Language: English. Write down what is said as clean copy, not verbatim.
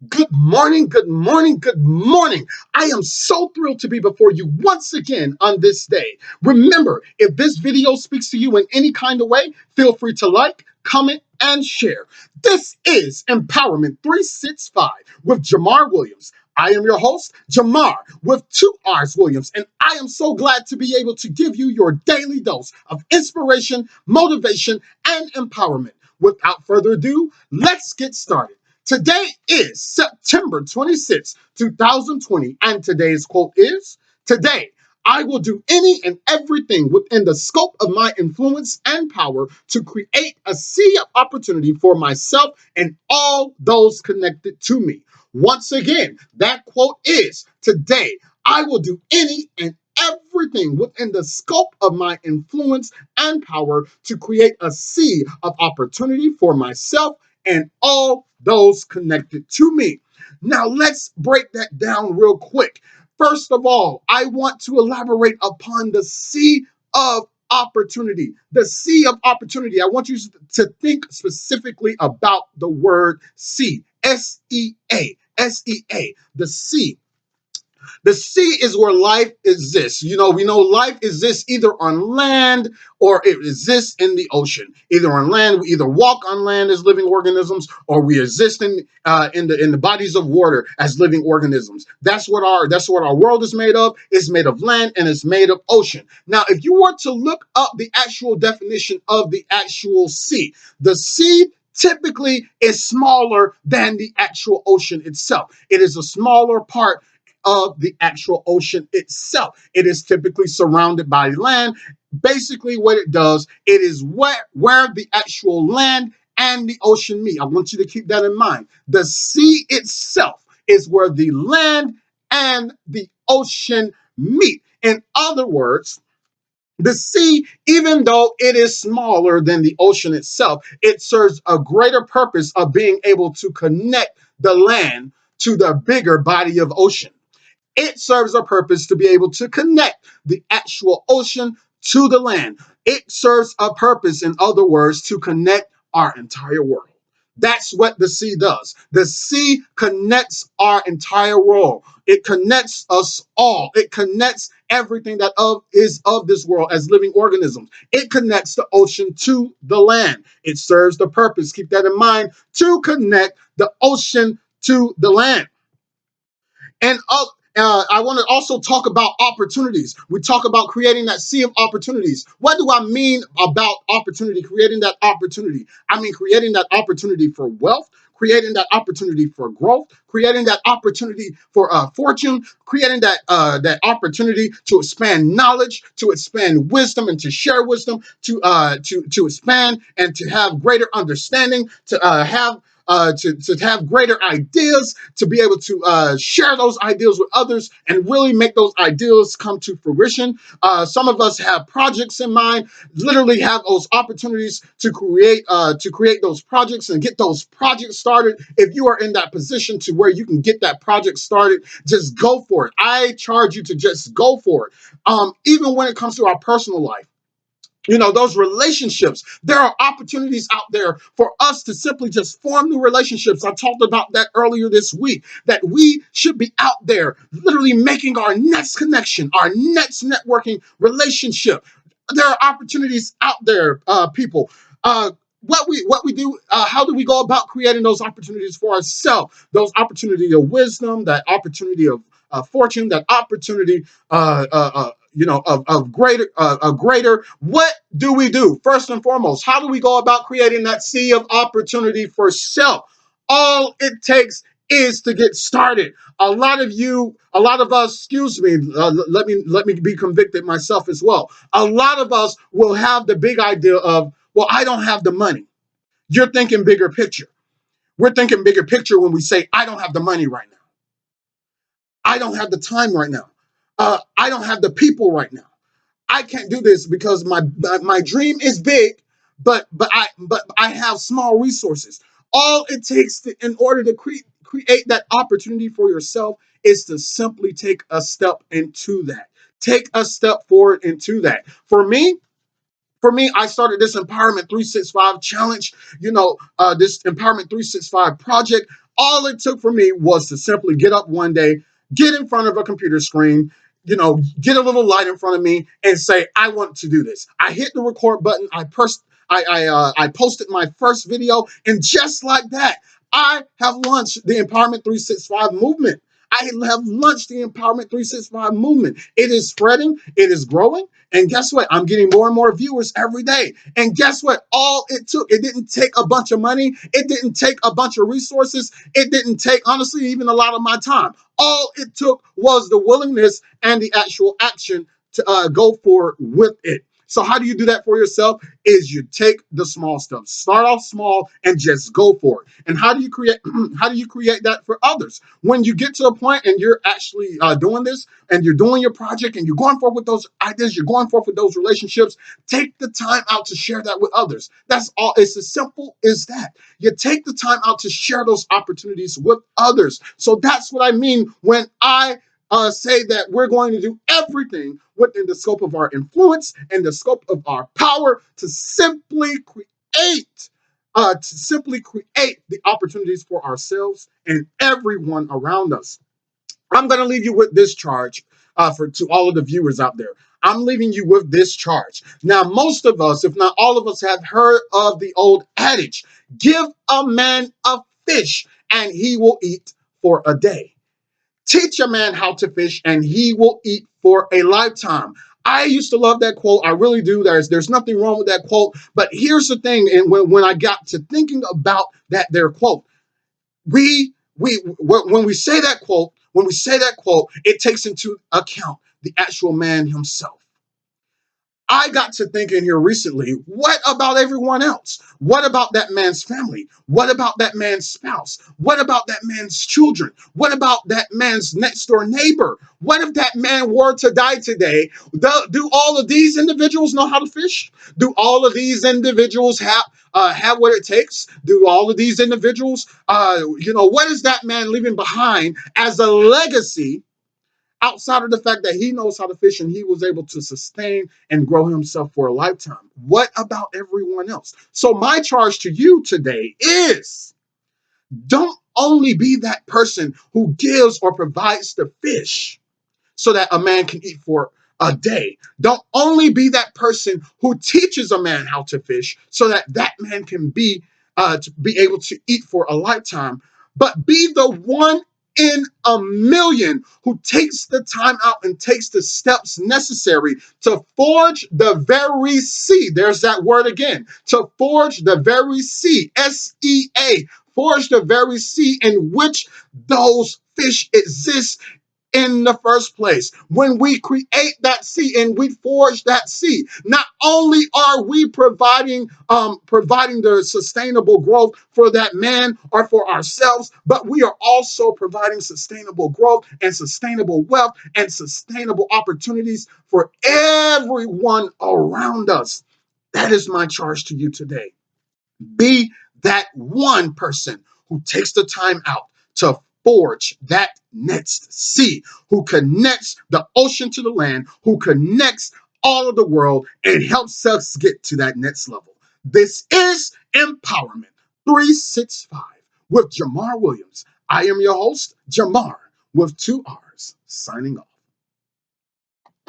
Good morning, good morning, good morning. I am so thrilled to be before you once again on this day. Remember, if this video speaks to you in any kind of way, feel free to like, comment, and share. This is Empowerment365 with Jamarr Williams. I am your host, Jamarr, with two R's Williams, and I am so glad to be able to give you your daily dose of inspiration, motivation, and empowerment. Without further ado, let's get started. Today is September 26, 2020, and today's quote is, "Today, I will do any and everything within the scope of my influence and power to create a sea of opportunity for myself and all those connected to me." Once again, that quote is, "Today, I will do any and everything within the scope of my influence and power to create a sea of opportunity for myself and all those connected to me." Now, let's break that down real quick. First of all, I want to elaborate upon the sea of opportunity. The sea of opportunity. I want you to think specifically about the word sea. SEA. SEA. The sea. The sea is where life exists. We know life exists either on land or it exists in the ocean. Either on land, we either walk on land as living organisms, or we exist in the bodies of water as living organisms. That's what our world is made of. It's made of land and it's made of ocean. Now, if you were to look up the actual definition of the actual sea, the sea typically is smaller than the actual ocean itself. It is a smaller part of the actual ocean itself. It is typically surrounded by land. Basically, what it does, it is where the actual land and the ocean meet. I want you to keep that in mind. The sea itself is where the land and the ocean meet. In other words, the sea, even though it is smaller than the ocean itself, it serves a greater purpose of being able to connect the land to the bigger body of ocean. It serves a purpose to be able to connect the actual ocean to the land. It serves a purpose, in other words, to connect our entire world. That's what the sea does. The sea connects our entire world. It connects us all. It connects everything that is of this world as living organisms. It connects the ocean to the land. It serves the purpose, keep that in mind, to connect the ocean to the land. And I want to also talk about opportunities. We talk about creating that sea of opportunities. What do I mean about opportunity, creating that opportunity? I mean, creating that opportunity for wealth, creating that opportunity for growth, creating that opportunity for fortune, creating that opportunity to expand knowledge, to expand wisdom, and to share wisdom, to expand and to have greater understanding, to have greater ideas, to be able to share those ideas with others and really make those ideas come to fruition. Some of us have projects in mind, literally have those opportunities to create those projects and get those projects started. If you are in that position to where you can get that project started, just go for it. I charge you to just go for it. Even when it comes to our personal life, those relationships, there are opportunities out there for us to simply just form new relationships. I talked about that earlier this week, that we should be out there literally making our next connection, our next networking relationship. There are opportunities out there, people. What we do, how do we go about creating those opportunities for ourselves? Those opportunity of wisdom, that opportunity of fortune, that opportunity of greater. What do we do? First and foremost, how do we go about creating that sea of opportunity for self? All it takes is to get started. A lot of us, excuse me, let me be convicted myself as well. A lot of us will have the big idea of, well, I don't have the money. You're thinking bigger picture. We're thinking bigger picture when we say, I don't have the money right now. I don't have the time right now. I don't have the people right now. I can't do this because my dream is big, but I have small resources. All it takes in order to create that opportunity for yourself is to simply take a step into that. Take a step forward into that. For me, I started this Empowerment 365 challenge, this Empowerment 365 project. All it took for me was to simply get up one day, get in front of a computer screen, get a little light in front of me and say, I want to do this. I hit the record button. I posted my first video, and just like that, I have launched the Empowerment 365 movement. I have launched the Empowerment 365 movement. It is spreading, it is growing, and guess what? I'm getting more and more viewers every day. And guess what? All it took, it didn't take a bunch of money, it didn't take a bunch of resources, it didn't take, honestly, even a lot of my time. All it took was the willingness and the actual action to go forward with it. So how do you do that for yourself? Is you take the small stuff, start off small, and just go for it. And how do you create? How do you create that for others? When you get to a point and you're actually doing this, and you're doing your project, and you're going forth with those ideas, you're going forth with those relationships. Take the time out to share that with others. That's all. It's as simple as that. You take the time out to share those opportunities with others. So that's what I mean when I say that we're going to do everything within the scope of our influence and the scope of our power to simply create the opportunities for ourselves and everyone around us. I'm going to leave you with this charge to all of the viewers out there. I'm leaving you with this charge. Now, most of us, if not all of us, have heard of the old adage, give a man a fish and he will eat for a day. Teach a man how to fish and he will eat for a lifetime. I used to love that quote. I really do. There's nothing wrong with that quote. But here's the thing. And when I got to thinking about their quote, when we say that quote, it takes into account the actual man himself. I got to thinking here recently, what about everyone else? What about that man's family? What about that man's spouse? What about that man's children? What about that man's next door neighbor? What if that man were to die today? Do all of these individuals know how to fish? Do all of these individuals have what it takes? Do all of these individuals, what is that man leaving behind as a legacy outside of the fact that he knows how to fish and he was able to sustain and grow himself for a lifetime? What about everyone else? So my charge to you today is, don't only be that person who gives or provides the fish so that a man can eat for a day. Don't only be that person who teaches a man how to fish so that that man can to be able to eat for a lifetime, but be the one in a million who takes the time out and takes the steps necessary to forge the very seed. There's that word again, to forge the very seed, SEA, forge the very seed in which those fish exist in the first place. When we create that seed and we forge that seed, not only are we providing the sustainable growth for that man or for ourselves, but we are also providing sustainable growth and sustainable wealth and sustainable opportunities for everyone around us. That is my charge to you today. Be that one person who takes the time out to forge that next seed, who connects the ocean to the land, who connects all of the world and helps us get to that next level. This is Empowerment 365 with Jamarr Williams. I am your host, Jamarr, with 2 R's, signing off.